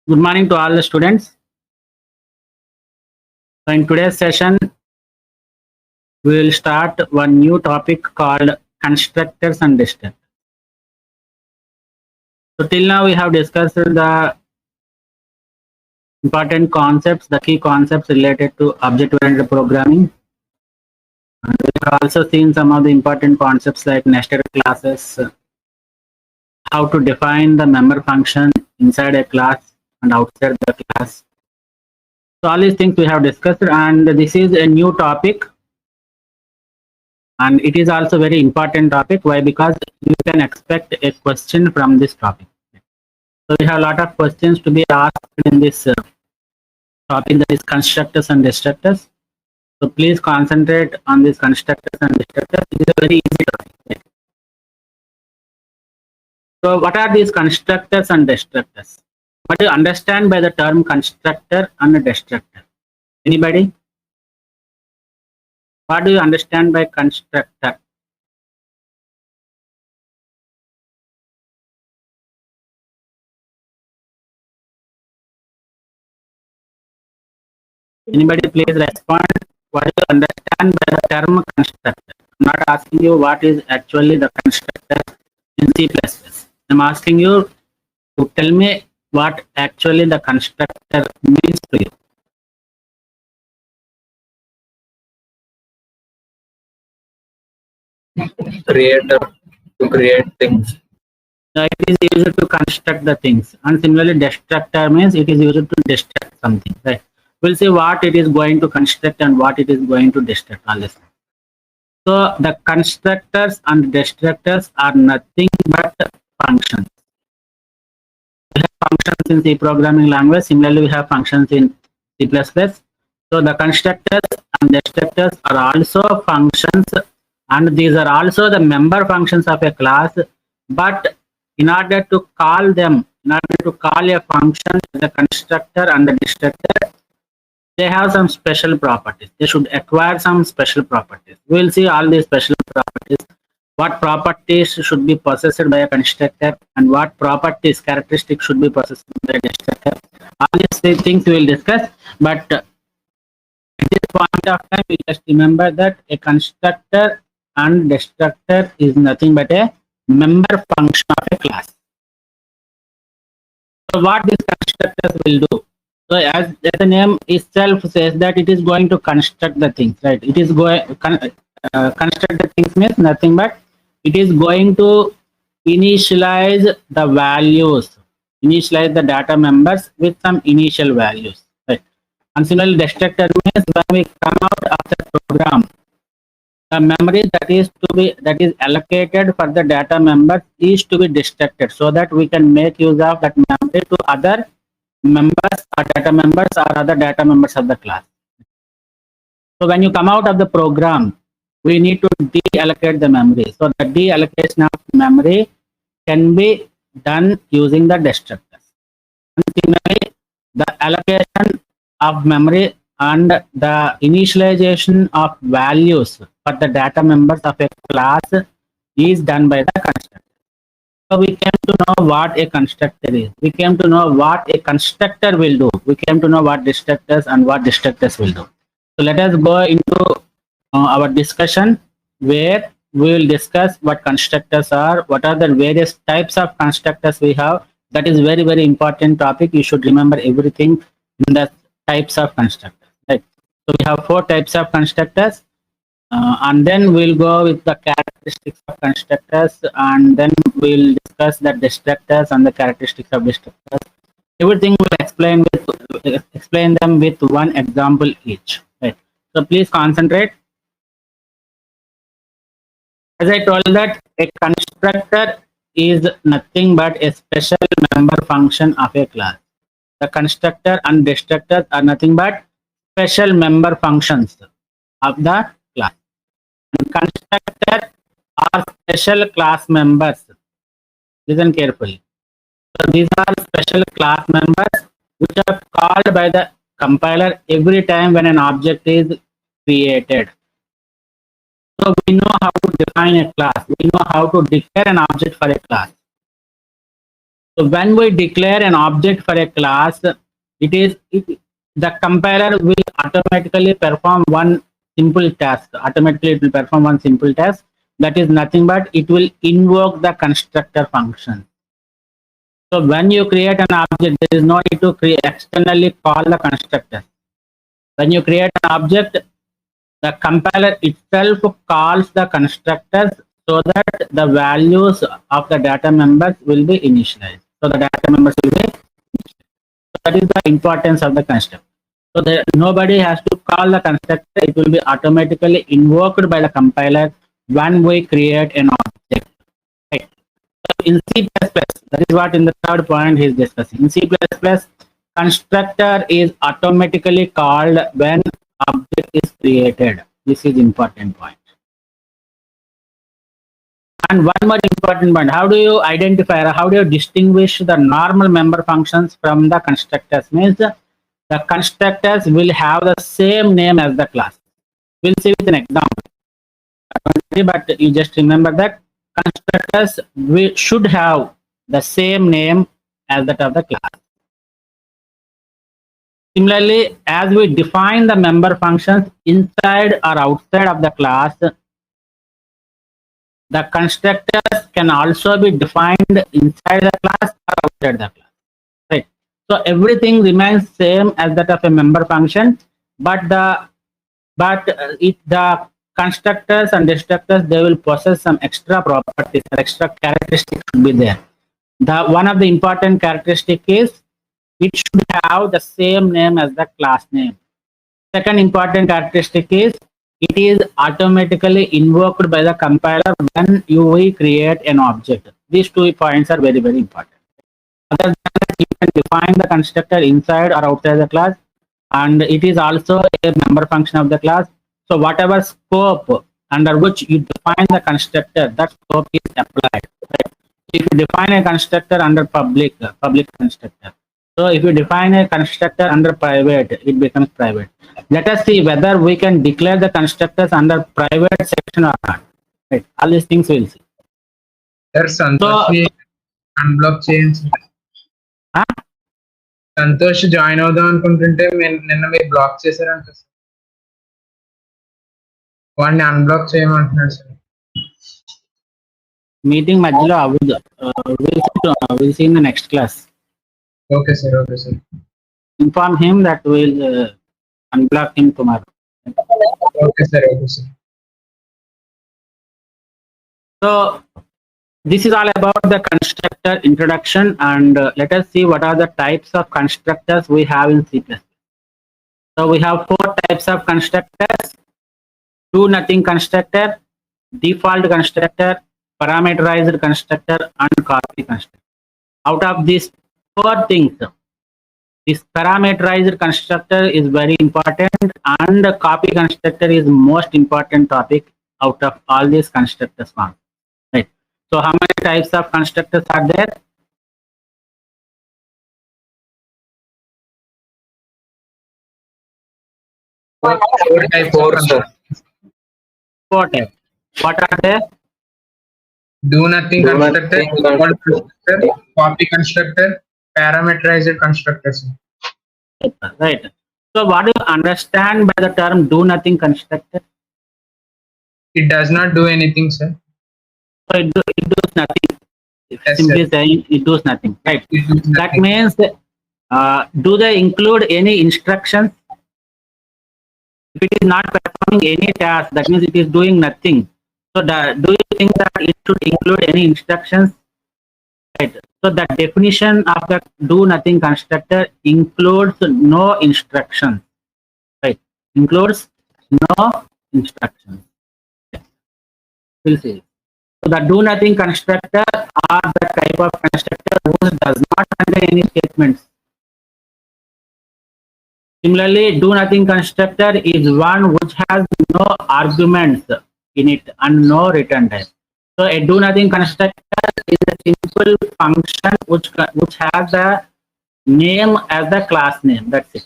Good morning to all the students. So in today's session, we will start one new topic called constructors and destructors. So till now we have discussed the important concepts, the key concepts related to object-oriented programming. And we have also seen some of the important concepts like nested classes, how to define the member function inside a class and outside the class. So all these things we have discussed, and this is a new topic. And it is also very important topic. Why? Because you can expect a question from this topic. So we have a lot of questions to be asked in this topic, that is constructors and destructors. So please concentrate on these constructors and destructors. It is a very easy topic. So what are these constructors and destructors? What do you understand by the term constructor and destructor? Anybody? What do you understand by constructor? Anybody please respond. What do you understand by the term constructor? I'm not asking you what is actually the constructor in C++. I'm asking you to tell me what actually the constructor means to you. Creator to create things. It is used to construct the things, and similarly destructor means it is used to destruct something, right? We'll see what it is going to construct and what it is going to destruct, all this. So the constructors and destructors are nothing but functions. We have functions in C programming language. Similarly, we have functions in C++. So the constructors and destructors are also functions, and these are also the member functions of a class. But in order to call them, in order to call a function, the constructor and the destructor, they have some special properties. They should acquire some special properties. We will see all these special properties. What properties should be possessed by a constructor and what properties, characteristics should be possessed by a destructor. All these things we will discuss. But at this point of time, we just remember that a constructor and destructor is nothing but a member function of a class. So what these constructors will do? So as the name itself says that it is going to construct the things, right? It is going construct the things means nothing but it is going to initialize the values, initialize the data members with some initial values, right? And similarly, destructor means when we come out of the program, the memory that is allocated for the data members is to be destructed so that we can make use of that memory to other members or data members or other data members of the class. So when you come out of the program, we need to deallocate the memory. So the deallocation of memory can be done using the destructors. And similarly, the allocation of memory and the initialization of values for the data members of a class is done by the constructor. So we came to know what a constructor is. We came to know what a constructor will do. We came to know what destructors and what destructors will do. So let us go into our discussion where we will discuss what constructors are, what are the various types of constructors we have. That is very, very important topic. You should remember everything in the types of constructors. Right? So we have 4 types of constructors. And then we'll go with the characteristics of constructors, and then we'll discuss the destructors and the characteristics of destructors. Everything we'll explain them with one example each. Right. So please concentrate. As I told that a constructor is nothing but a special member function of a class. The constructor and destructors are nothing but special member functions of the class. And constructor are special class members. Listen carefully. So these are special class members which are called by the compiler every time when an object is created. So we know how to define a class. We know how to declare an object for a class. So when we declare an object for a class, the compiler will automatically perform one simple task. Automatically, it will perform one simple task. That is nothing but it will invoke the constructor function. So when you create an object, there is no need to externally call the constructor. When you create an object, the compiler itself calls the constructors so that the values of the data members will be initialized. So the data members will be initialized. So that is the importance of the constructor. So nobody has to call the constructor. It will be automatically invoked by the compiler when we create an object. Right. So in C++, that is what in the third point he is discussing. In C++, constructor is automatically called when object is created. This is important point. And one more important point, how do you identify or how do you distinguish the normal member functions from the constructors? Means the constructors will have the same name as the class. We'll see with an example. But you just remember that constructors should have the same name as that of the class. Similarly, as we define the member functions inside or outside of the class, the constructors can also be defined inside the class or outside the class. Right. So everything remains same as that of a member function, but the constructors and destructors, they will possess some extra properties or extra characteristics should be there. One of the important characteristic is it should have the same name as the class name. Second important characteristic is it is automatically invoked by the compiler when we create an object. These 2 points are very, very important. Other than that, you can define the constructor inside or outside the class, and it is also a member function of the class. So whatever scope under which you define the constructor, that scope is applied. Right? If you define a constructor under public constructor. So if you define a constructor under private, it becomes private. Let us see whether we can declare the constructors under private section or not. Right? All these things we'll see. Santosh unblock change. Santosh join అవుదాం అనుకుంటుంటే నిన్న మీరు black చేశారంట sir. వాడిని unblock చేయమంటున్నాడు sir. Meeting మధ్యలో అవ్వదు. Will see in the next class. Okay sir, okay sir. Inform him that will unblock him tomorrow. Okay sir, okay sir. So this is all about the constructor introduction, and let us see what are the types of constructors we have in C++. So we have 4 types of constructors: do nothing constructor, default constructor, parameterized constructor, and copy constructor. Out of these 4 things, this parameterized constructor is very important, and the copy constructor is most important topic out of all these constructors. Right. So how many types of constructors are there? Four types. 4 types. What are they? Do nothing constructor, default constructor, copy constructor, parameterized constructors. Right. So what do you understand by the term do nothing constructor? It does not do anything, sir. So it does nothing. Yes, Simply sir. saying it does nothing. Right. It does That nothing. means do they include any instructions? If it is not performing any task, that means it is doing nothing. So do you think that it should include any instructions? Right. So the definition of the do nothing constructor includes no instructions. Right. Includes no instructions. We'll see. So the do nothing constructor are the type of constructor which does not contain any statements. Similarly, do nothing constructor is one which has no arguments in it and no return type. So a do nothing constructor is a simple function which has the name as the class name. That's it.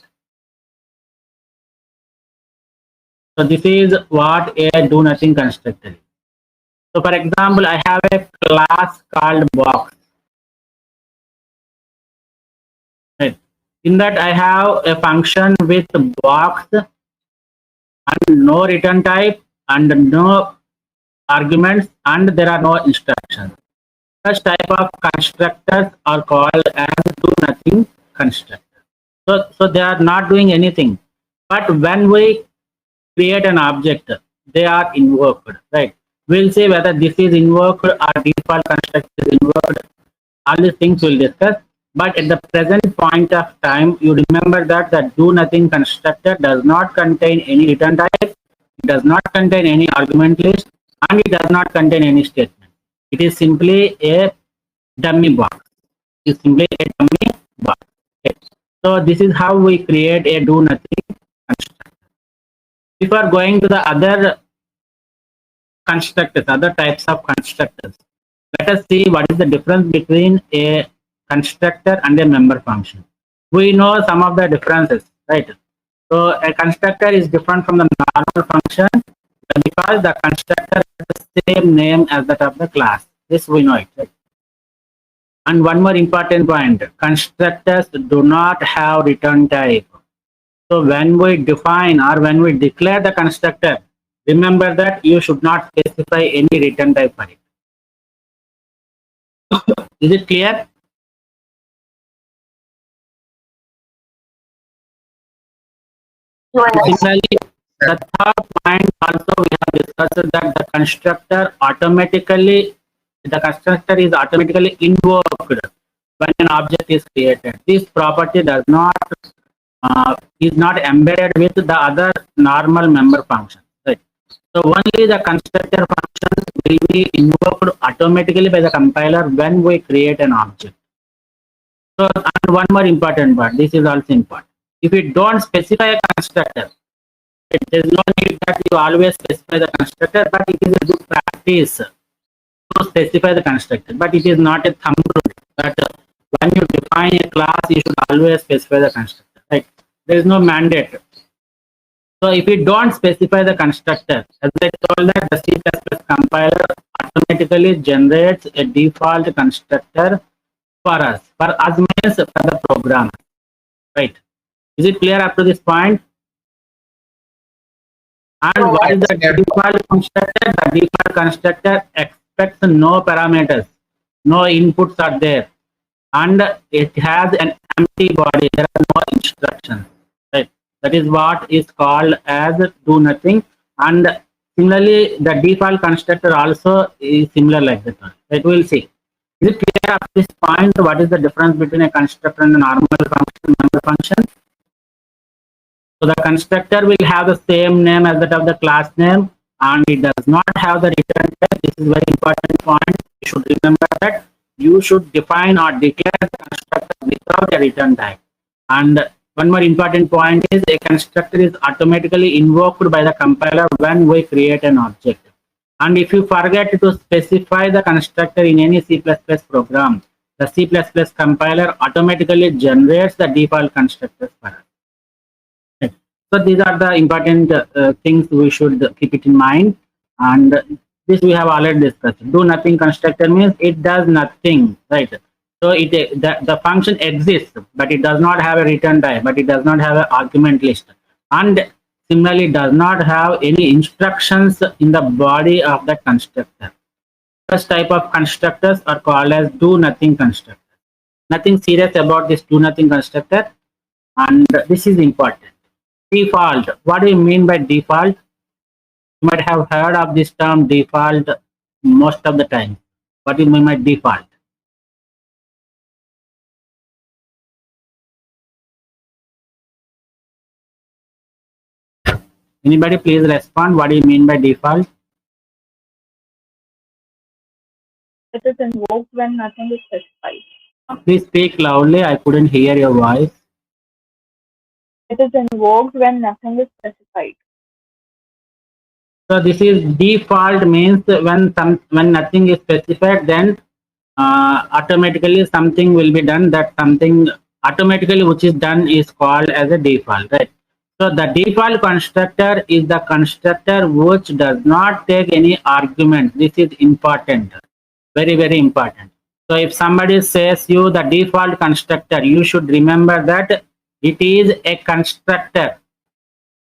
So this is what a do nothing constructor is. So for example, I have a class called box. In that I have a function with box and no return type and no arguments and there are no instructions. Such type of constructors are called as do nothing constructors. So they are not doing anything. But when we create an object, they are invoked, right? We'll see whether this is invoked or default constructor is invoked. All these things we'll discuss. But at the present point of time, you remember that the do nothing constructor does not contain any return type, it does not contain any argument list, and it does not contain any statement. It is simply a dummy box. It is simply a dummy box. Okay. So this is how we create a do nothing constructor. Before going to the other constructors, other types of constructors, let us see what is the difference between a constructor and a member function. We know some of the differences, right? So a constructor is different from the normal function because the constructor has the same name as that of the class. This we know it, right? And one more important point, constructors do not have return type. So when we define or when we declare the constructor, remember that you should not specify any return type for it. Is it clear? Similarly, the third point also we have discussed that the constructor is automatically invoked when an object is created. This property does not is not embedded with the other normal member functions. Right? So only the constructor functions will be invoked automatically by the compiler when we create an object. So and one more important part, this is also important. If you don't specify a constructor, there is no need that you always specify the constructor, but it is a good practice to specify the constructor. But it is not a thumb rule that when you define a class, you should always specify the constructor. Right? There is no mandate. So if you don't specify the constructor, as I told that the C++ compiler automatically generates a default constructor for us. For us means for the program. Right? Is it clear up to this point? And what is the default constructor? The default constructor expects no parameters, no inputs are there, and it has an empty body. There are no instructions. Right? That is what is called as do nothing. And similarly, the default constructor also is similar like that one. Right? We'll see. Is it clear at this point what is the difference between a constructor and a normal function, member function? So the constructor will have the same name as that of the class name, and it does not have the return type. This is very important point. You should remember that you should define or declare the constructor without a return type. And one more important point is a constructor is automatically invoked by the compiler when we create an object. And if you forget to specify the constructor in any C++ program, the C++ compiler automatically generates the default constructors for us. So these are the important things we should keep it in mind, and this we have already discussed. Do nothing constructor means it does nothing, right? So the function exists, but it does not have a return type, but it does not have an argument list, and similarly does not have any instructions in the body of the constructor. Such type of constructors are called as do nothing constructor. Nothing serious about this do nothing constructor, and this is important. Default. What do you mean by default? You might have heard of this term default most of the time. What do you mean by default? Anybody please respond. What do you mean by default? It is invoked when nothing is specified. Please speak loudly. I couldn't hear your voice. It is invoked when nothing is specified. So this is default means when nothing is specified, then automatically something will be done. That something automatically which is done is called as a default, right? So the default constructor is the constructor which does not take any argument. This is important, very, very important. So if somebody says you the default constructor, you should remember that It is a constructor.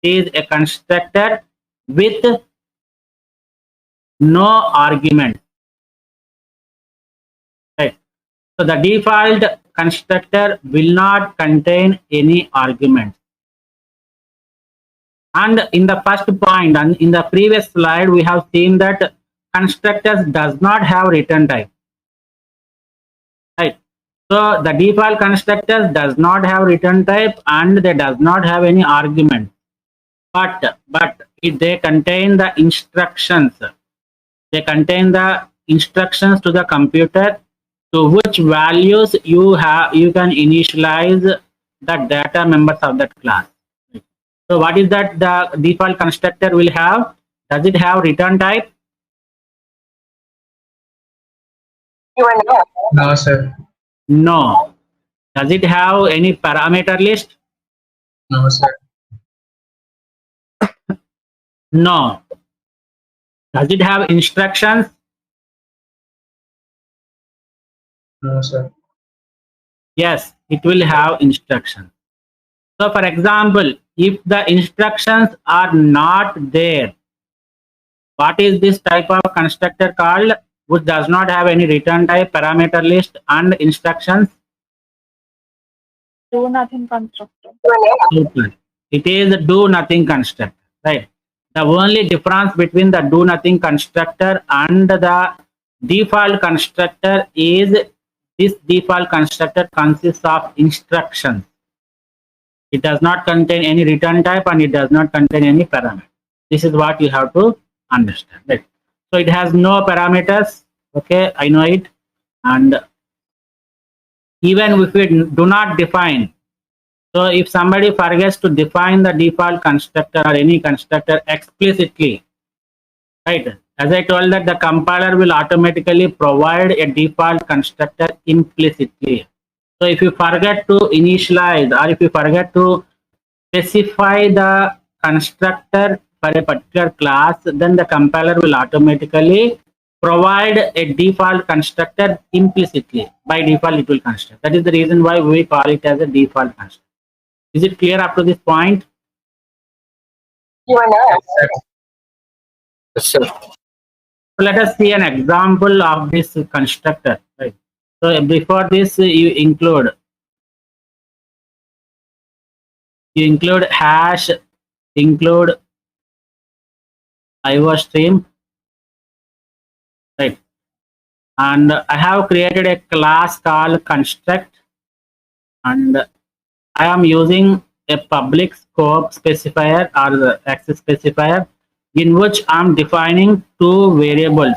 It is a constructor with no argument. Right. So the default constructor will not contain any argument. And in the first point, and in the previous slide, we have seen that constructors does not have return type. Right. So the default constructor does not have return type and they does not have any argument. But they contain the instructions. They contain the instructions to the computer to which values you can initialize the data members of that class. So what is that the default constructor will have? Does it have return type? No, sir. No. Does it have any parameter list? No, sir. No. Does it have instructions? No, sir. Yes, it will have instructions. So for example, if the instructions are not there, what is this type of constructor called, which does not have any return type, parameter list and instructions? Do nothing constructor. Super. It is a do nothing constructor, right? The only difference between the do nothing constructor and the default constructor is this default constructor consists of instructions. It does not contain any return type and it does not contain any parameter. This is what you have to understand. Right? So it has no parameters. Okay, I know it. And even if we do not define, so if somebody forgets to define the default constructor or any constructor explicitly, right? As I told that the compiler will automatically provide a default constructor implicitly. So if you forget to initialize or if you forget to specify the constructor for a particular class, then the compiler will automatically provide a default constructor implicitly. By default, it will construct. That is the reason why we call it as a default constructor. Is it clear up to this point? Yes, sir. Yes, sir. So let us see an example of this constructor. Right. So before this, you include hash, include IO stream, right? And I have created a class called construct, and I am using a public scope specifier or the access specifier in which I am defining two variables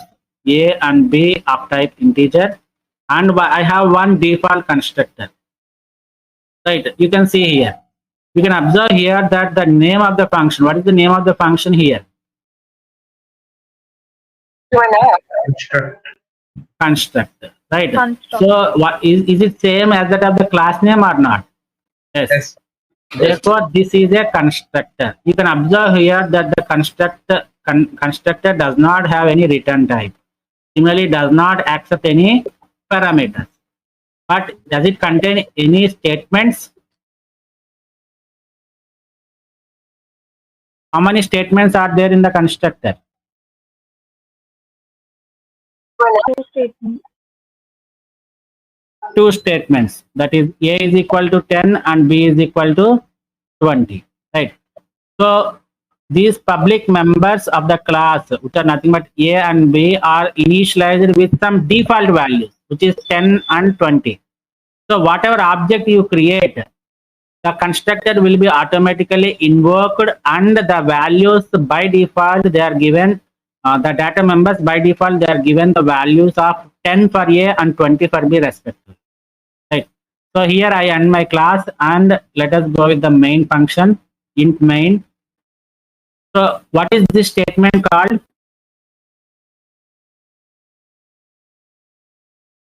A and B of type integer, and I have one default constructor. Right, you can see here. You can observe here that the name of the function, what is the name of the function here? Construct. Constructor, right? Construct. So what is it same as that of the class name or not? Yes. Yes. Therefore, this is a constructor. You can observe here that the constructor does not have any return type. Similarly, does not accept any parameters. But does it contain any statements? How many statements are there in the constructor? Two statements. Two statements. That is, A is equal to 10 and B is equal to 20. Right. So these public members of the class, which are nothing but A and B, are initialized with some default values, which is 10 and 20. So whatever object you create, the constructor will be automatically invoked, and the values by default they are given, the data members by default they are given the values of 10 for A and 20 for B respectively. Right. So here I end my class and let us go with the main function, int main. So what is this statement called?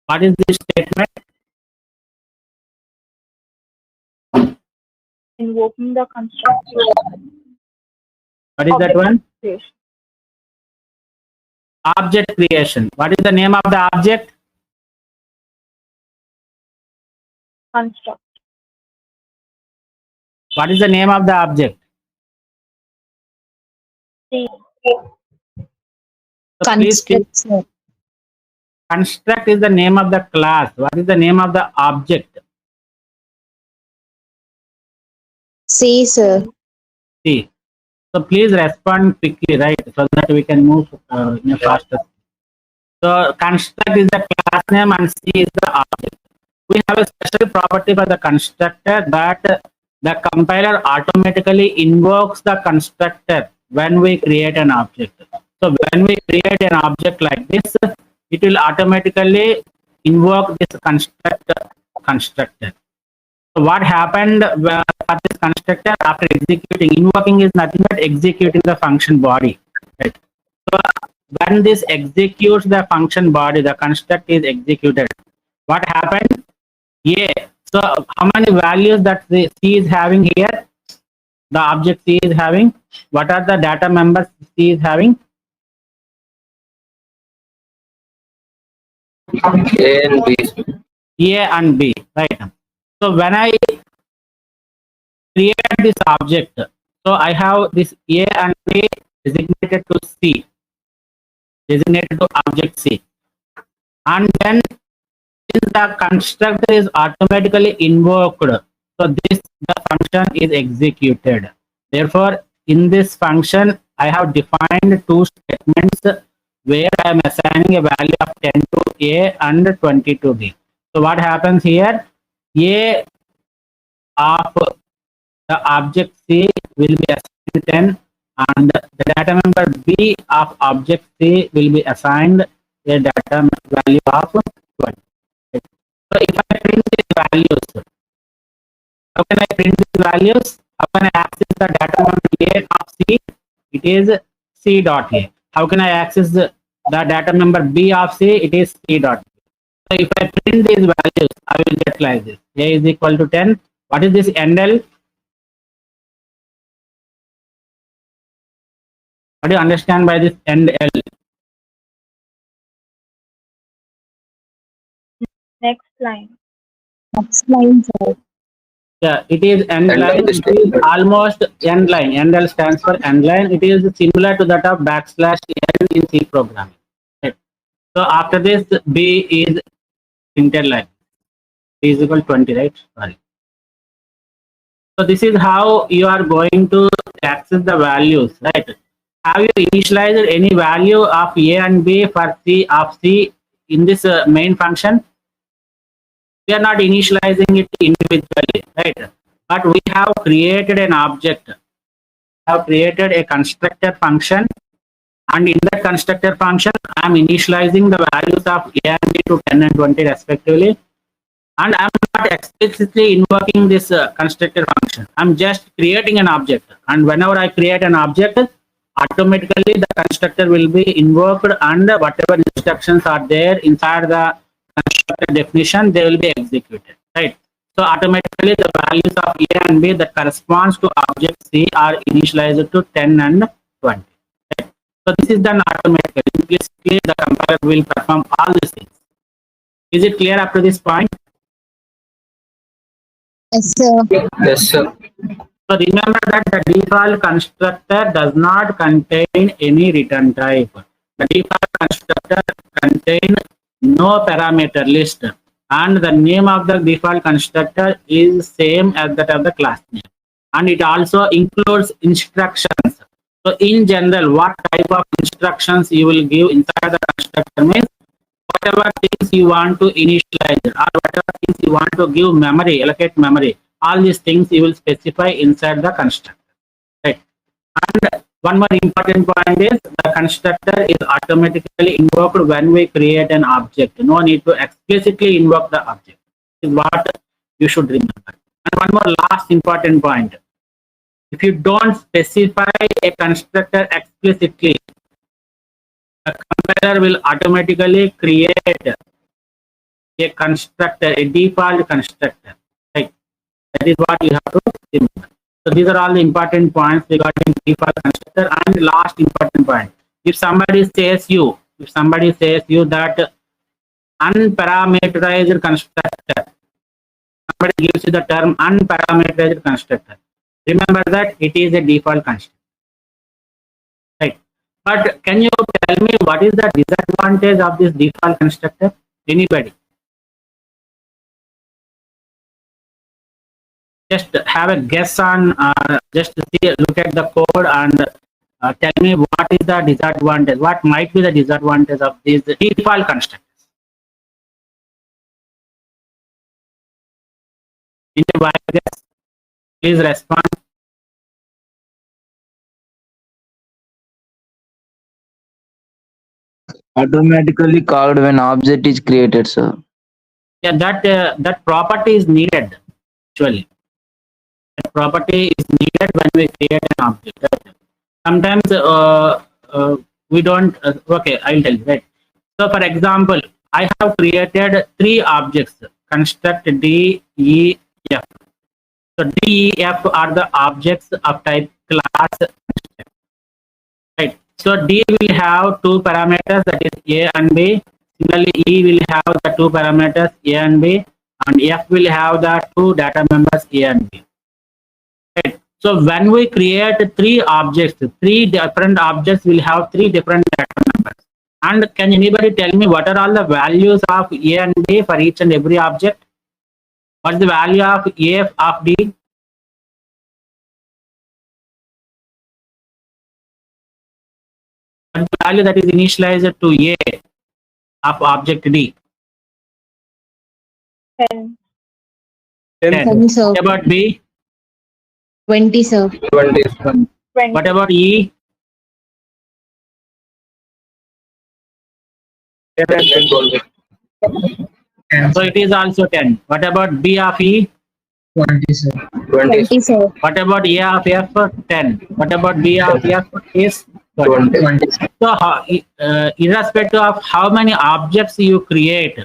What is this statement? Invoking the constructor. What is that one? Creation. Object creation. What is the name of the object? Construct. What is the name of the object? C. So please think, Construct, sir. construct is the name of the class. What is the name of the object? C, sir. C. So please respond quickly, right, so that we can move in a faster. So construct is the class name and C is the object. We have a special property for the constructor that the compiler automatically invokes the constructor when we create an object. So when we create an object like this, it will automatically invoke this constructor. So what happened for this constructor after executing? Invoking is nothing but executing the function body. Right? So when this executes the function body, the construct is executed. What happened? Yeah. So how many values that the C is having here? The object C is having. What are the data members C is having? A and B. A and B, right? So when I create this object, so I have this A and B designated to C, designated to object C, and then since the constructor is automatically invoked, so the function is executed. Therefore, in this function, I have defined two statements where I am assigning a value of 10 to A and 20 to B. So what happens here? A of the object C will be assigned 10 and the data member B of object C will be assigned a data value of 20. So if I print these values, how can I print these values? How can I access the data member A of C? It is C dot A. How can I access the data member B of C? It is C dot B. So if I print these values, I will get like this. A is equal to 10. What is this NL? What do you understand by this NL? Next line. Next line, sir. Yeah, it is end End of line. the It is almost end line. NL stands for end line. It is similar to that of backslash n in C programming. Right. So after this, B is printed like B is equal to 20, right? Sorry. So this is how you are going to access the values, right? Have you initialized any value of A and B for C of C in this main function? We are not initializing it individually, right? But we have created an object, have created a constructor function, and in that constructor function, I am initializing the values of A and B to 10 and 20 respectively. And I am not explicitly invoking this constructor function. I am just creating an object. And whenever I create an object, automatically the constructor will be invoked and whatever instructions are there inside the constructor definition, they will be executed, right? So automatically the values of A and B that corresponds to object C are initialized to 10 and 20. Right? So this is done automatically. Implicitly, the compiler will perform all these things. Is it clear up to this point? Yes, sir. Yes, sir. So remember that the default constructor does not contain any return type. The default constructor contains no parameter list, and the name of the default constructor is same as that of the class name, and it also includes instructions. So in general, what type of instructions you will give inside the constructor means whatever things you want to initialize or whatever things you want to give memory, allocate memory, all these things you will specify inside the constructor, right? And one more important point is the constructor is automatically invoked when we create an object. No need to explicitly invoke the object. This is what you should remember. And one more last important point. If you don't specify a constructor explicitly, the compiler will automatically create a constructor, a default constructor, right? That is what you have to remember. So these are all the important points regarding default constructor. And last important point, if somebody says you that unparameterized constructor, somebody gives you the term unparameterized constructor, remember that it is a default constructor, right? But can you tell me what is the disadvantage of this default constructor? Anybody? Just have a guess on, just see, look at the code and tell me what is the disadvantage, what might be the disadvantage of these default constructors. Anybody guess? Please respond. Automatically called when object is created, sir. Yeah, that property is needed actually. That property is needed when we create an object. Right? Sometimes we don't. Okay, I'll tell you. Right. So, for example, I have created 3 objects. Construct D, E, F. So D, E, F are the objects of type class. Right. So D will have 2 parameters, that is A and B. Similarly, E will have the 2 parameters A and B, and F will have the 2 data members A and B. Right. So when we create 3 objects, 3 different objects will have 3 different data members. And can anybody tell me what are all the values of A and B for each and every object? What is the value of A of D? What is the value that is initialized to A of object D? 10. 10, sir. What about B? 20, sir. 20. 20. What about E? 20. So it is also 10. What about B of E? 20, sir. 20. 20, sir. What about A of F? 10. What about B of F is 20. 20. So irrespective of how many objects you create,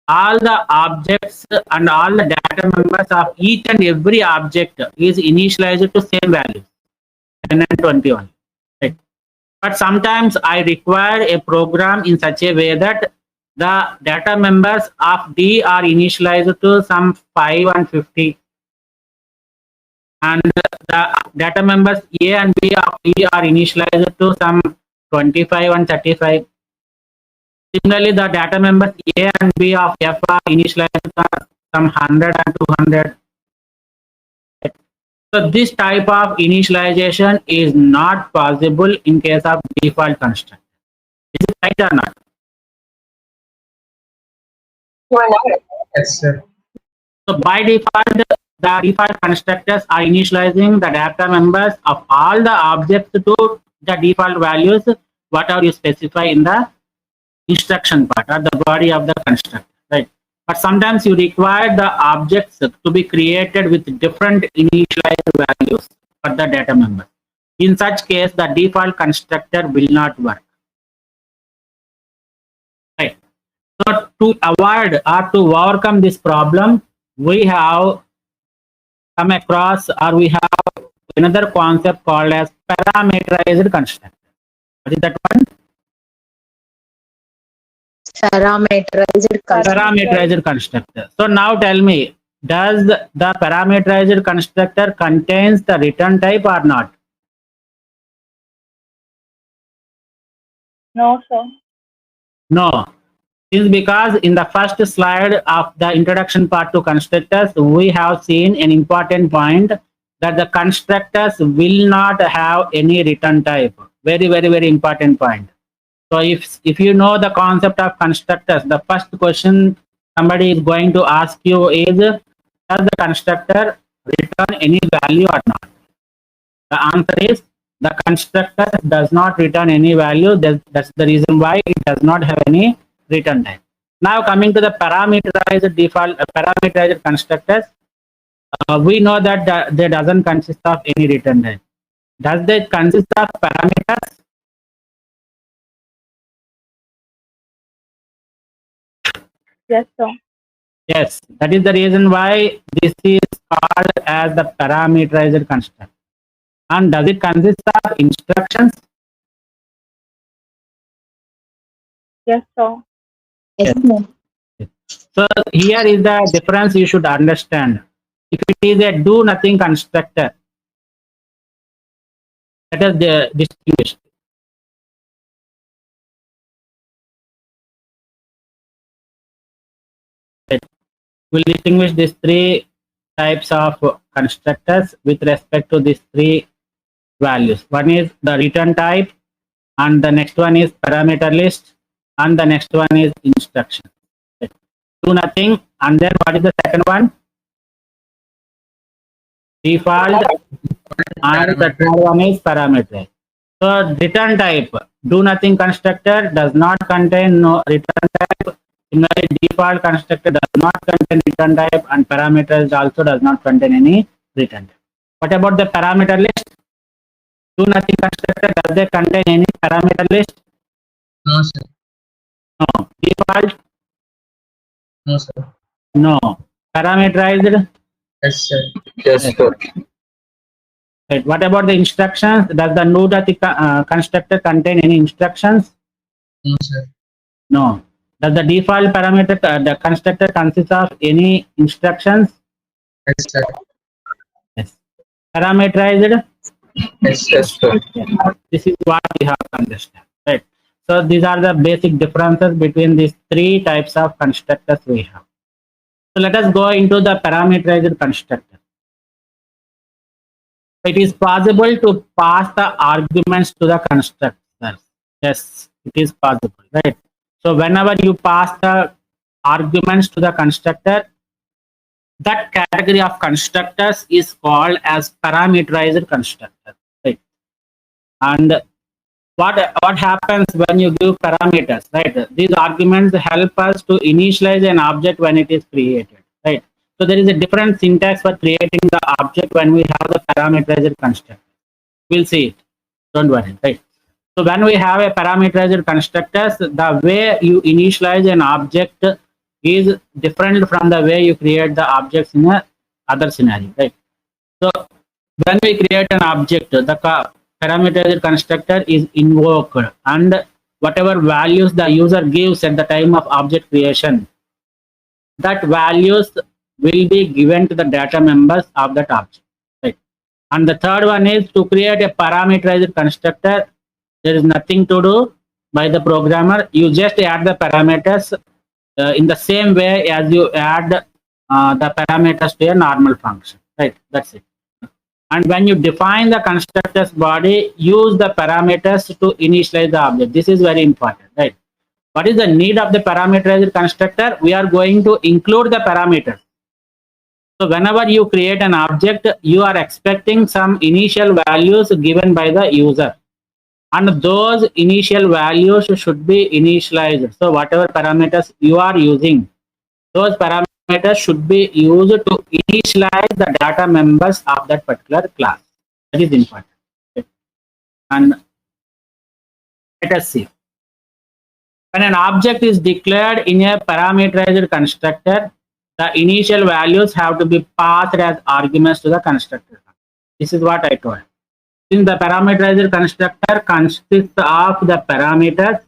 all the objects and all the data members of each and every object is initialized to same values, 10 and 21. Right? But sometimes I require a program in such a way that the data members of D are initialized to some 5 and 50. And the data members A and B of E are initialized to some 25 and 35. Similarly, the data members A and B of F are initialized to some 100 and 200. So this type of initialization is not possible in case of default constructor. Is it right or not? Yes, sir. So by default, the default constructors are initializing the data members of all the objects to the default values, whatever you specify in the instruction part or the body of the constructor, right? But sometimes you require the objects to be created with different initialized values for the data members. In such case, the default constructor will not work, right? So to avoid or to overcome this problem, we have come across, or we have another concept called as parameterized constructor. What is that one? Parameterized constructor. So now tell me, does the parameterized constructor contains the return type or not? No, sir. No. Since because in the first slide of the introduction part to constructors, we have seen an important point that the constructors will not have any return type. Very, very, very important point. So if you know the concept of constructors, the first question somebody is going to ask you is, does the constructor return any value or not? The answer is the constructor does not return any value. That's the reason why it does not have any return type. Now coming to the parameterized default parameterized constructors, we know that they doesn't consist of any return type. Does they consist of parameters? Yes, sir. Yes, that is the reason why this is called as the parameterized constructor. And does it consist of instructions? Yes, sir. Yes, sir. So here is the difference you should understand. If it is a do nothing constructor, Let us distinguish. Right. We'll distinguish these three types of constructors with respect to these three values. One is the return type, and the next one is parameter list, and the next one is instruction. Right. Do nothing, and then what is the second one? Default, and the third one is parameter. So return type, do nothing constructor does not contain no return type. Similarly, default constructor does not contain return type, and parameters also does not contain any return type. What about the parameter list? Do nothing constructor, does they contain any parameter list? No, sir. No. Default? No, sir. No. Parameterized? Yes, sir. Yes, sir. Right. What about the instructions? Does the node of the constructor contain any instructions? No, sir. No. Does the default parameter, the constructor consists of any instructions? Yes, sir. Yes. Parameterized? Yes, Yes, sir. This is what we have to understand. Right. So these are the basic differences between these three types of constructors we have. So let us go into the parameterized constructor. It is possible to pass the arguments to the constructors. Yes, it is possible, right? So whenever you pass the arguments to the constructor, that category of constructors is called as parameterized constructor, right? And what happens when you give parameters, right? These arguments help us to initialize an object when it is created, right? So there is a different syntax for creating the object when we have the parameterized constructor. We'll see it. Don't worry, right? So when we have a parameterized constructors, the way you initialize an object is different from the way you create the objects in a other scenario, right? So when we create an object, the parameterized constructor is invoked, and whatever values the user gives at the time of object creation, that values will be given to the data members of that object, right? And the third one is to create a parameterized constructor. There is nothing to do by the programmer. You just add the parameters in the same way as you add the parameters to a normal function, right? That's it. And when you define the constructor's body, use the parameters to initialize the object. This is very important, right? What is the need of the parameterized constructor? We are going to include the parameters. So whenever you create an object, you are expecting some initial values given by the user. And those initial values should be initialized. So whatever parameters you are using, those parameters should be used to initialize the data members of that particular class. That is important. Okay. And let us see. When an object is declared in a parameterized constructor, the initial values have to be passed as arguments to the constructor. This is what I told. Since the parameterized constructor consists of the parameters,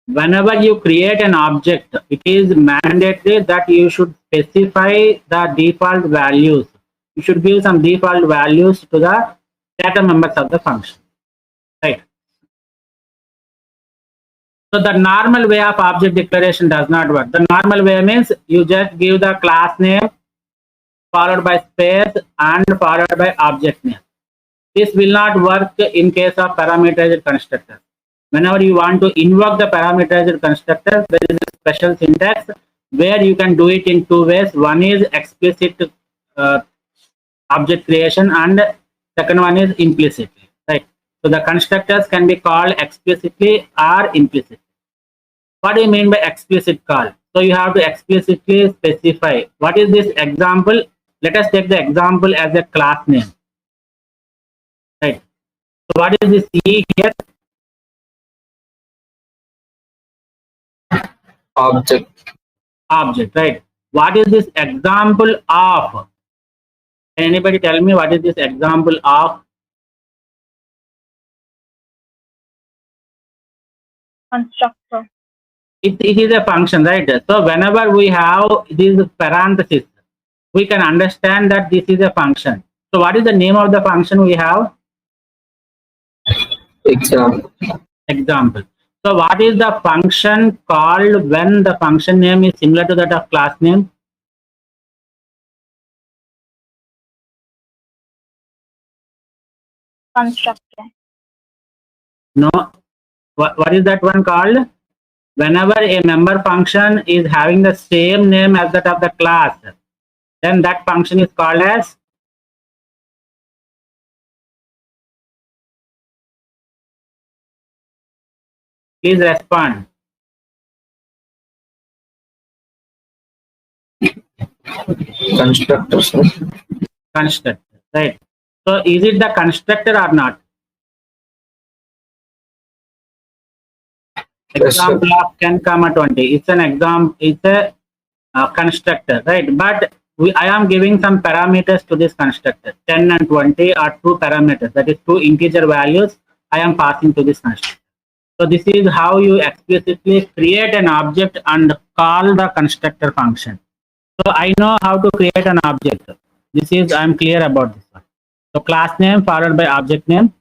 whenever you create an object, it is mandatory that you should specify the default values. You should give some default values to the data members of the function, right? So the normal way of object declaration does not work. The normal way means you just give the class name followed by space and followed by object name. This will not work in case of parameterized constructor. Whenever you want to invoke the parameterized constructor, there is a special syntax where you can do it in two ways. One is explicit object creation, and second one is implicitly, right? So the constructors can be called explicitly or implicitly. What do you mean by explicit call? So you have to explicitly specify. What is this example? Let us take the example as a class name, right? So what is this E here? Object, right? What is this example of? Can anybody tell me what is this example of? Constructor. It is a function, right? So whenever we have these parentheses, we can understand that this is a function. So what is the name of the function we have? Example. Example. So what is the function called when the function name is similar to that of class name? Constructor. No. What is that one called? Whenever a member function is having the same name as that of the class, then that function is called as please respond. Constructor, sir. Constructor, right? So is it the constructor or not? Yes, sir. Example of 10 comma 20. It's an example. It's a constructor, right? But I am giving some parameters to this constructor. 10 and 20 are two parameters. That is two integer values I am passing to this constructor. So this is how you explicitly create an object and call the constructor function. So I know how to create an object. This is, I'm clear about this one. So class name followed by object name.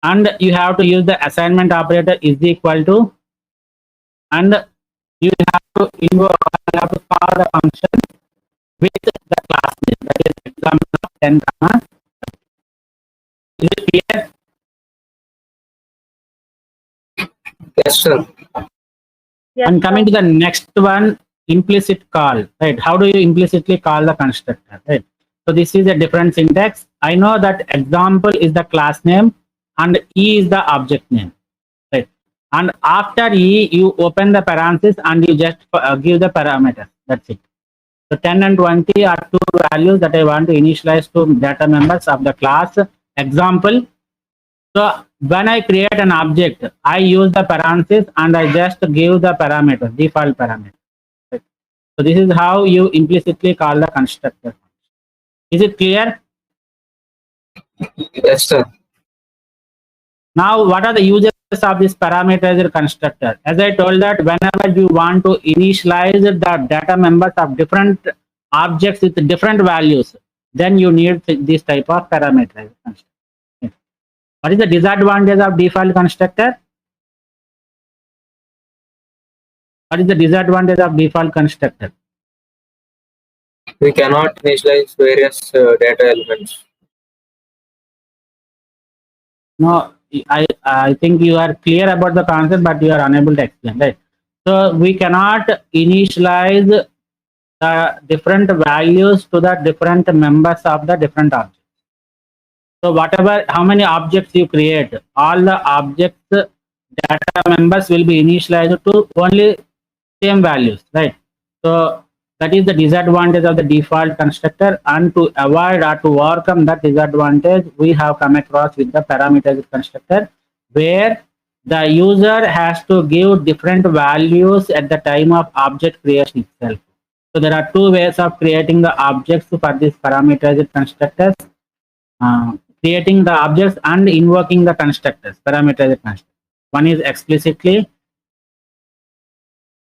And you have to use the assignment operator is equal to, and you have to invoke, you have to call the function with the class name. That is example of 10 comma. Is it clear? Yes, sir. Yes, And coming sir. to the next one, implicit call, right? How do you implicitly call the constructor, right? So this is a different syntax. I know that example is the class name and E is the object name, right? And after E, you open the parenthesis and you just give the parameters. That's it. So 10 and 20 are two values that I want to initialize to data members of the class example. So when I create an object, I use the parenthesis and I just give the parameter, default parameter. Right? So this is how you implicitly call the constructor. Is it clear? Yes, sir. Now, what are the uses of this parameterized constructor? As I told that whenever you want to initialize the data members of different objects with different values, then you need this type of parameterized constructor. What is the disadvantage of default constructor? What is the disadvantage of default constructor? We cannot initialize various data elements. No, I think you are clear about the concept, but you are unable to explain, right? So we cannot initialize the different values to the different members of the different objects. So whatever, how many objects you create, all the objects data members will be initialized to only same values, right? So that is the disadvantage of the default constructor, and to avoid or to overcome that disadvantage, we have come across with the parameterized constructor, where the user has to give different values at the time of object creation itself. So there are two ways of creating the objects for this parameterized constructors. Creating the objects and invoking the constructors, parameterized constructors. One is explicitly,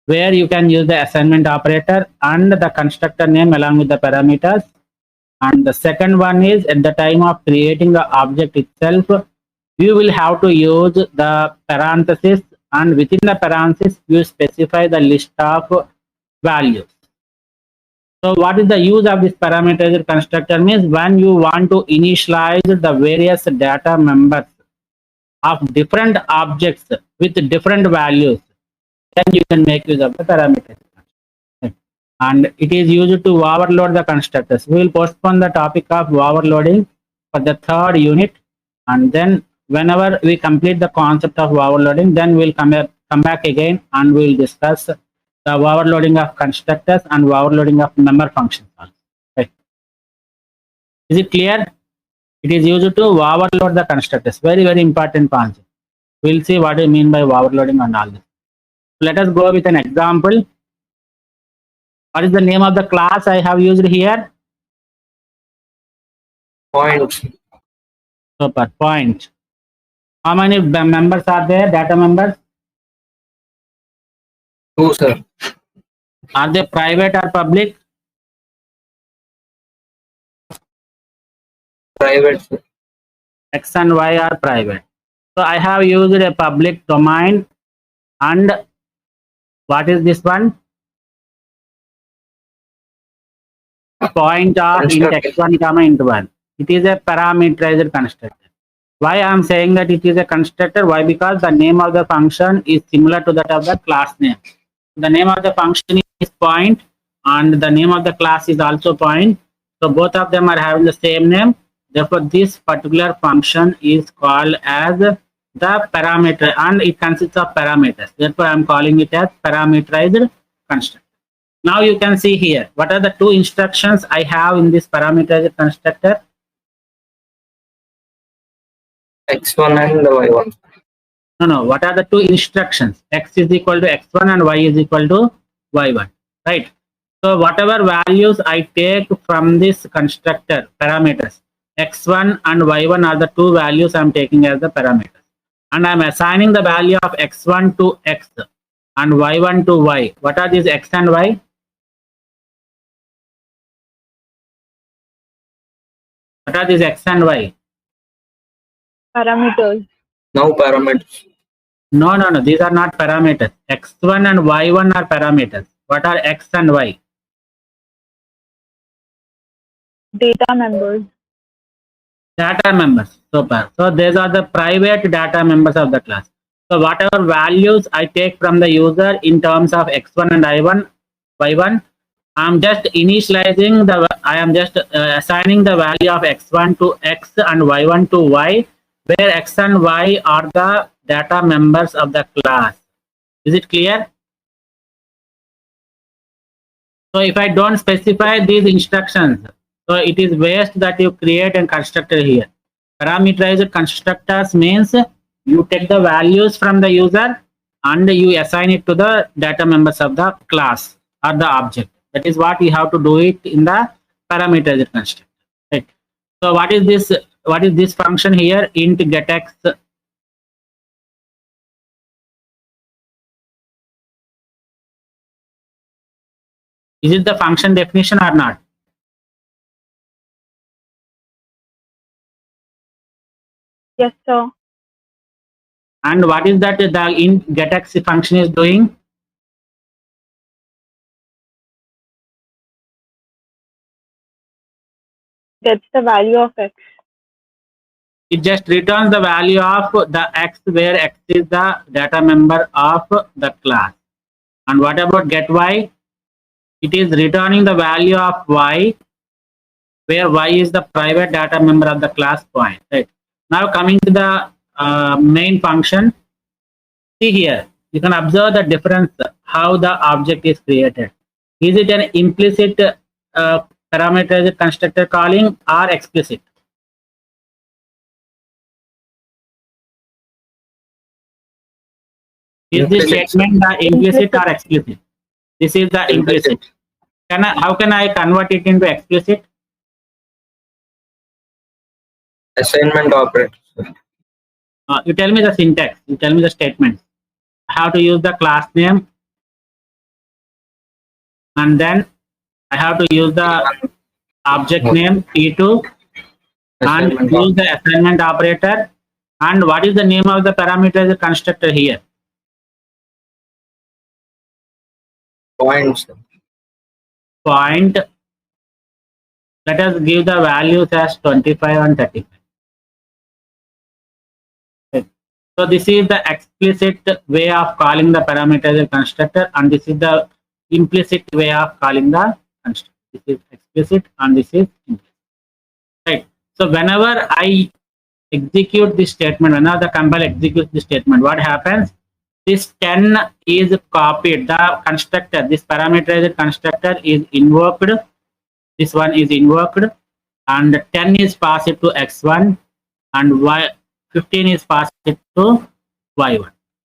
where you can use the assignment operator and the constructor name along with the parameters. And the second one is at the time of creating the object itself, you will have to use the parenthesis, and within the parenthesis, you specify the list of values. So what is the use of this parameterized constructor means when you want to initialize the various data members of different objects with different values, then you can make use of the parameter. And it is used to overload the constructors. We will postpone the topic of overloading for the third unit, and then whenever we complete the concept of overloading, then we'll come back again and we'll discuss the overloading of constructors and overloading of member functions. Right. Is it clear? It is used to overload the constructors. Very, very important concept. We'll see what I mean by overloading and all this. Let us go with an example. What is the name of the class I have used here? Point. Super, point. How many members are there, data members? 2, sir. Are they private or public? Private, sir. X and Y are private. So I have used a public domain, and what is this one? Point of int x1 comma int 1. It is a parameterized constructor. Why I am saying that it is a constructor? Why? Because the name of the function is similar to that of the class name. The name of the function is point, and the name of the class is also point. So both of them are having the same name. Therefore, this particular function is called as the parameter, and it consists of parameters. Therefore, I am calling it as parameterized constructor. Now you can see here, what are the two instructions I have in this parameterized constructor? X1 and Y1. No, what are the two instructions? X is equal to x1 and y is equal to y1, right? So whatever values I take from this constructor parameters, x1 and y1 are the two values I'm taking as the parameters. And I'm assigning the value of x1 to x and y1 to y. What are these x and y? What are these x and y? Parameters. Now parameters. No, these are not parameters. X1 and y1 are parameters. What are x and y? Data members. Data members. Super. So these are the private data members of the class. So whatever values I take from the user in terms of x1 and y1, I'm just initializing I am just assigning the value of x1 to x and y1 to y, where x and y are the data members of the class. Is it clear? So if I don't specify these instructions, so it is waste that you create a constructor here. Parameterized constructors means you take the values from the user and you assign it to the data members of the class or the object. That is what you have to do it in the parameterized constructor. Right. So what is this? What is this function here? Int getX. Is it the function definition or not? Yes, sir. And what is that the int getX function is doing? Gets the value of x. It just returns the value of the x, where x is the data member of the class. And what about get y? It is returning the value of y, where y is the private data member of the class point. Right. Now coming to the main function, see here, you can observe the difference how the object is created. Is it an implicit parameterized constructor calling or explicit? Is this statement the implicit or explicit? This is the implicit. How can I convert it into explicit? Assignment operator. You tell me the syntax. You tell me the statement. I have to use the class name, and then I have to use the object name P2 and use the assignment operator. And what is the name of the parameterized constructor here? Points. Point. Let us give the values as 25 and 35. Okay. So this is the explicit way of calling the parameterized constructor, and this is the implicit way of calling the constructor. This is explicit and this is implicit. Right. So whenever I execute this statement, whenever the compiler executes this statement, what happens? This 10 is copied. The constructor, this parameterized constructor is invoked. This one is invoked, and 10 is passed to x1, and 15 is passed to y1,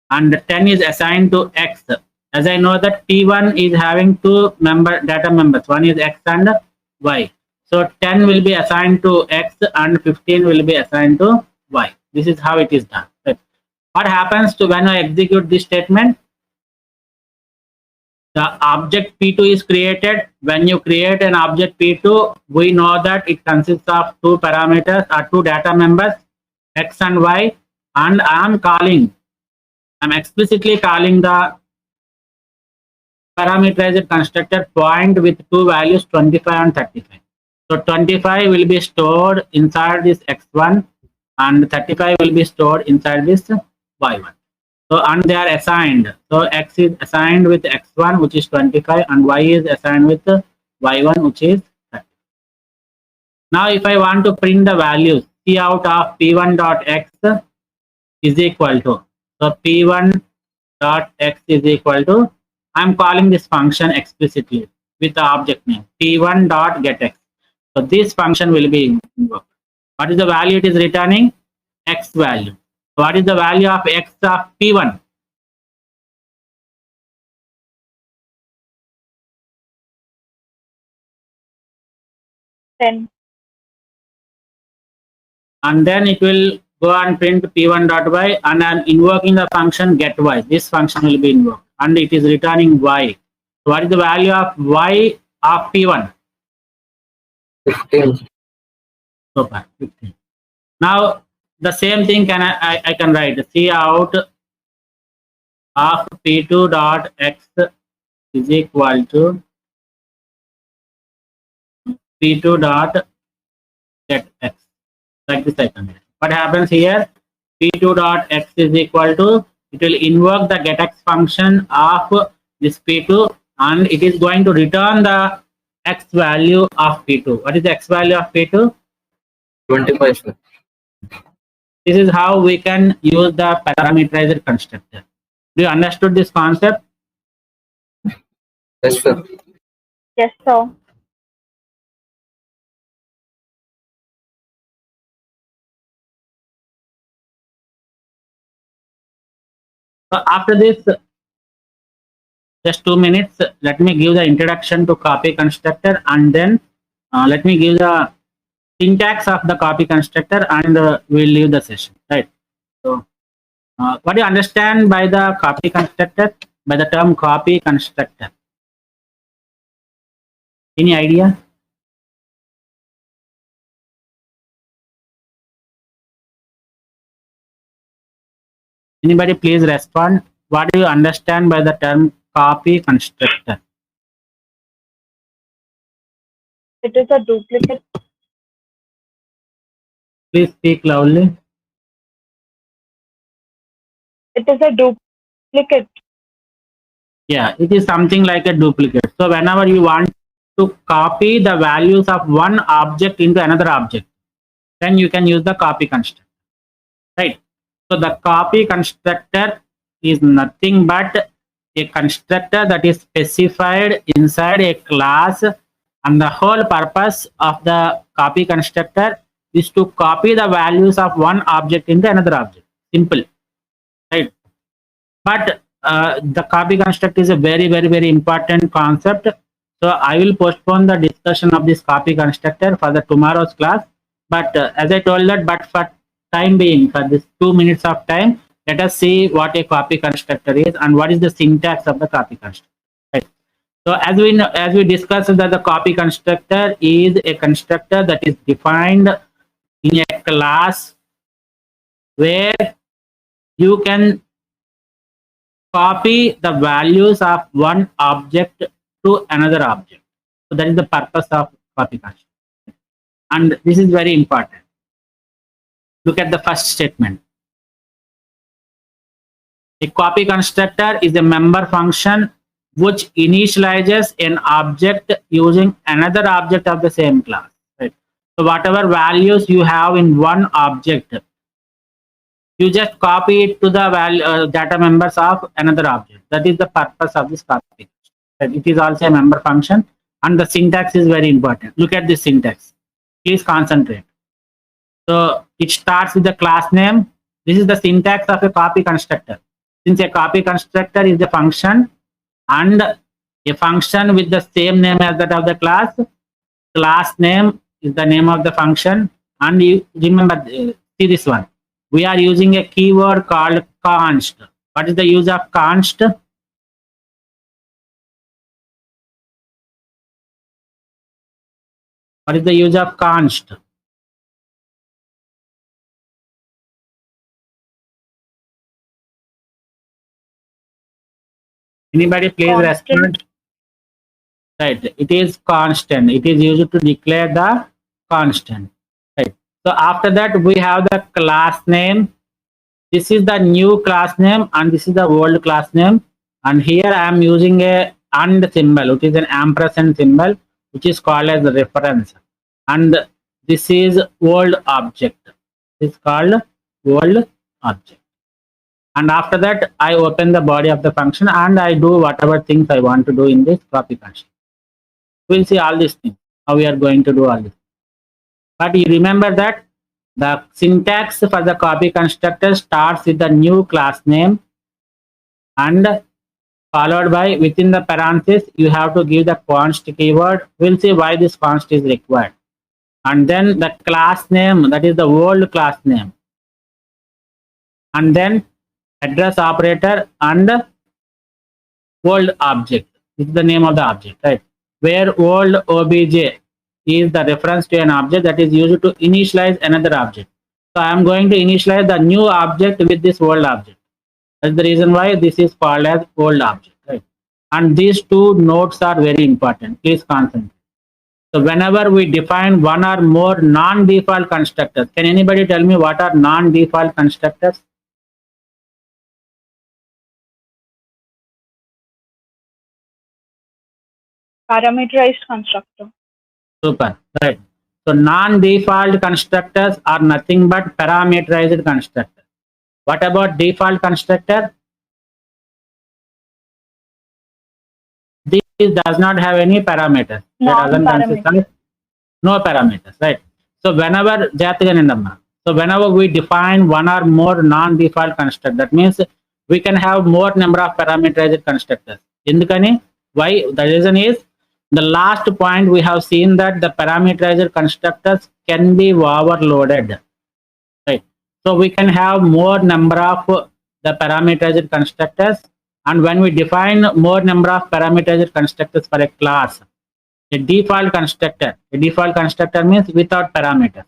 and 10 is assigned to x. As I know that P1 is having two data members, one is x and y. So 10 will be assigned to x and 15 will be assigned to y. This is how it is done. Right. What happens to when I execute this statement? The object P2 is created. When you create an object P2, we know that it consists of two parameters or two data members, x and y, and I'm explicitly calling the parameterized constructor point with two values 25 and 35. So 25 will be stored inside this x1 and 35 will be stored inside this y1. So and they are assigned. So x is assigned with x1 which is 25 and y is assigned with y1 which is 30. Now if I want to print the values, C out of p1 dot x is equal to, so p1 dot x is equal to, I'm calling this function explicitly with the object name p1 dot get x. So this function will be invoked. What is the value it is returning? X value. What is the value of x of p1? Ten. And then it will go and print p1 dot y, and I'm invoking the function get y. This function will be invoked and it is returning y. So what is the value of y of p1? 15. So far 15. Now the same thing can I can write C out of p2 dot x is equal to p2 dot get x. Like this I can write. What happens here? p2 dot x is equal to, it will invoke the get x function of this p2 and it is going to return the x value of p2. What is the x value of p2? 25, sir. This is how we can use the parameterized constructor. Do you understood this concept? Yes, sir. Yes, sir. So after this, just 2 minutes, let me give the introduction to copy constructor and then let me give the syntax of the copy constructor and we'll leave the session, right? So what do you understand by the copy constructor, by the term copy constructor? Any idea? Anybody please respond. What do you understand by the term copy constructor? It is a duplicate. Please speak loudly. It is a duplicate. Yeah, it is something like a duplicate. So whenever you want to copy the values of one object into another object, then you can use the copy constructor, right? So the copy constructor is nothing but a constructor that is specified inside a class, and the whole purpose of the copy constructor is to copy the values of one object into another object. Simple, right? But the copy construct is a very important concept. So I will postpone the discussion of this copy constructor for the tomorrow's class. But as I told that, but for time being, for this 2 minutes of time, let us see what a copy constructor is and what is the syntax of the copy constructor. Right. So as we discussed that the copy constructor is a constructor that is defined in a class where you can copy the values of one object to another object. So that is the purpose of copy constructor. And this is very important. Look at the first statement. A copy constructor is a member function which initializes an object using another object of the same class. Right? So whatever values you have in one object, you just copy it to the data members of another object. That is the purpose of this copy. It is also a member function, and the syntax is very important. Look at this syntax. Please concentrate. So it starts with the class name. This is the syntax of a copy constructor. Since a copy constructor is a function and a function with the same name as that of the class name is the name of the function. And you remember, see this one. We are using a keyword called const. What is the use of const? What is the use of const? Anybody please Constant. respond. Right, it is constant. It is used to declare the constant. Right. So after that we have the class name. This is the new class name and this is the old class name. And here I am using a and symbol, which is an ampersand symbol, which is called as the reference. And this is old object. It's called old object. And after that, I open the body of the function and I do whatever things I want to do in this copy function. We'll see all these things, how we are going to do all this. But you remember that the syntax for the copy constructor starts with the new class name and followed by within the parenthesis, you have to give the const keyword. We'll see why this const is required. And then the class name, that is the old class name. And then address operator and old object. This is the name of the object, right? Where old obj is the reference to an object that is used to initialize another object. So I am going to initialize the new object with this old object. That's the reason why this is called as old object, right? And these two notes are very important. Please concentrate. So whenever we define one or more non-default constructors, can anybody tell me what are non-default constructors? Parameterized constructor. Super, right. So non-default constructors are nothing but parameterized constructors. What about default constructor? This does not have any parameters. It doesn't consist of no parameters, right? So whenever we define one or more non-default constructor, that means we can have more number of parameterized constructors. Indukani, why? The reason is the last point we have seen that the parameterized constructors can be overloaded, right? So we can have more number of the parameterized constructors, and when we define more number of parameterized constructors for a class, a default constructor means without parameters,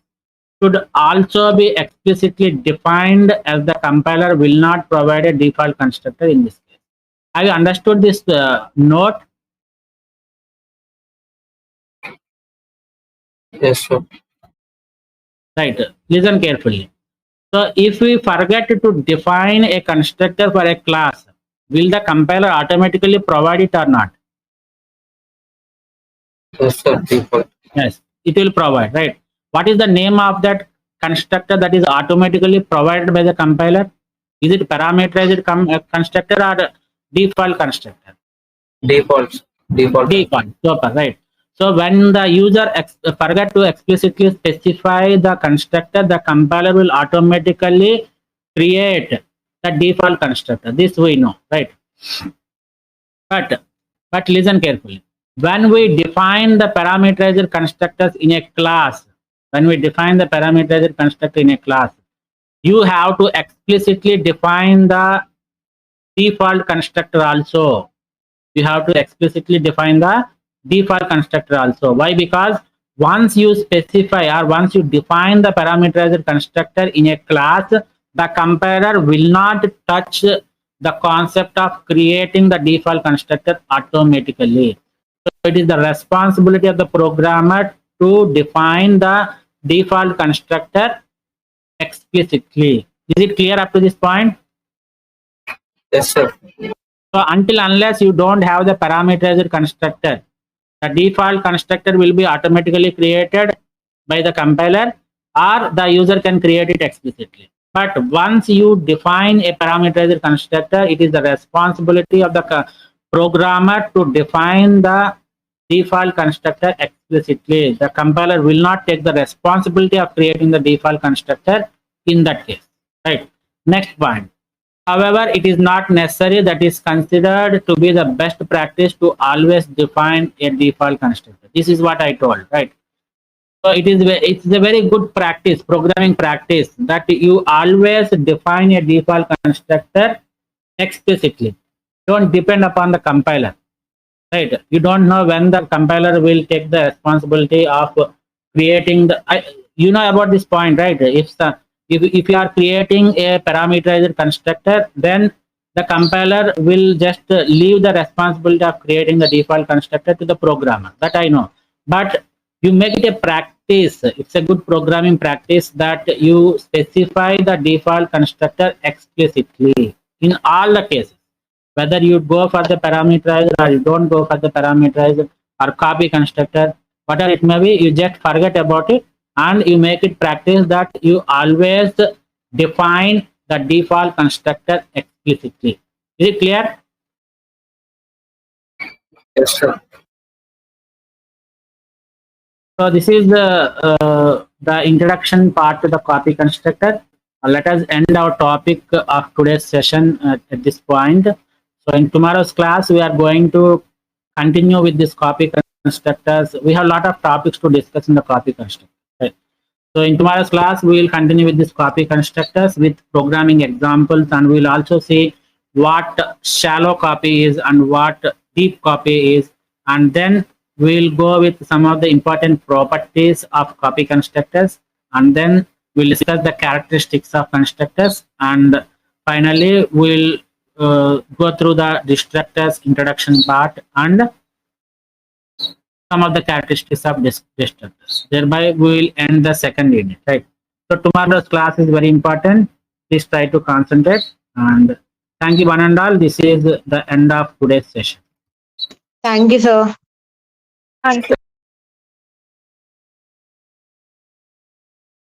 should also be explicitly defined, as the compiler will not provide a default constructor in this case. Have you understood this note? Yes, sir. Right, listen carefully. So if we forget to define a constructor for a class, will the compiler automatically provide it or not? Yes, sir. Default. Yes, it will provide, right? What is the name of that constructor that is automatically provided by the compiler? Is it parameterized constructor or default constructor? Default. Default, super, right? So when the user forget to explicitly specify the constructor, the compiler will automatically create the default constructor. This we know, right? But listen carefully. When we define the parameterized constructors in a class, you have to explicitly define the default constructor also. You have to explicitly define the default constructor also. Why? Because once you specify or once you define the parameterized constructor in a class, the compiler will not touch the concept of creating the default constructor automatically. So it is the responsibility of the programmer to define the default constructor explicitly. Is it clear up to this point? Yes, sir. So unless you don't have the parameterized constructor, the default constructor will be automatically created by the compiler, or the user can create it explicitly. But once you define a parameterized constructor, it is the responsibility of the programmer to define the default constructor explicitly. The compiler will not take the responsibility of creating the default constructor in that case, right? Next point. However, it is not necessary. That is considered to be the best practice to always define a default constructor. This is what I told, right? So it's a very good practice, programming practice, that you always define a default constructor explicitly. Don't depend upon the compiler, right? You don't know when the compiler will take the responsibility of creating the. You know about this point, right? If you are creating a parameterized constructor, then the compiler will just leave the responsibility of creating the default constructor to the programmer. That I know. But you make it a practice. It's a good programming practice that you specify the default constructor explicitly in all the cases. Whether you go for the parameterizer or you don't go for the parameterizer or copy constructor, whatever it may be, you just forget about it and you make it practice that you always define the default constructor explicitly. Is it clear? Yes, sir. So this is the introduction part to the copy constructor. Let us end our topic of today's session at this point. So in tomorrow's class, we are going to continue with this copy constructors. We have a lot of topics to discuss in the copy constructor. Right? So in tomorrow's class, we will continue with this copy constructors with programming examples, and we'll also see what shallow copy is and what deep copy is, and then we'll go with some of the important properties of copy constructors, and then we'll discuss the characteristics of constructors, and finally we'll go through the destructors introduction part and some of the characteristics of destructors. Thereby we will end the second unit, right? So tomorrow's class is very important. Please try to concentrate, and thank you one and all. This is the end of today's session. Thank you, sir. Thank you.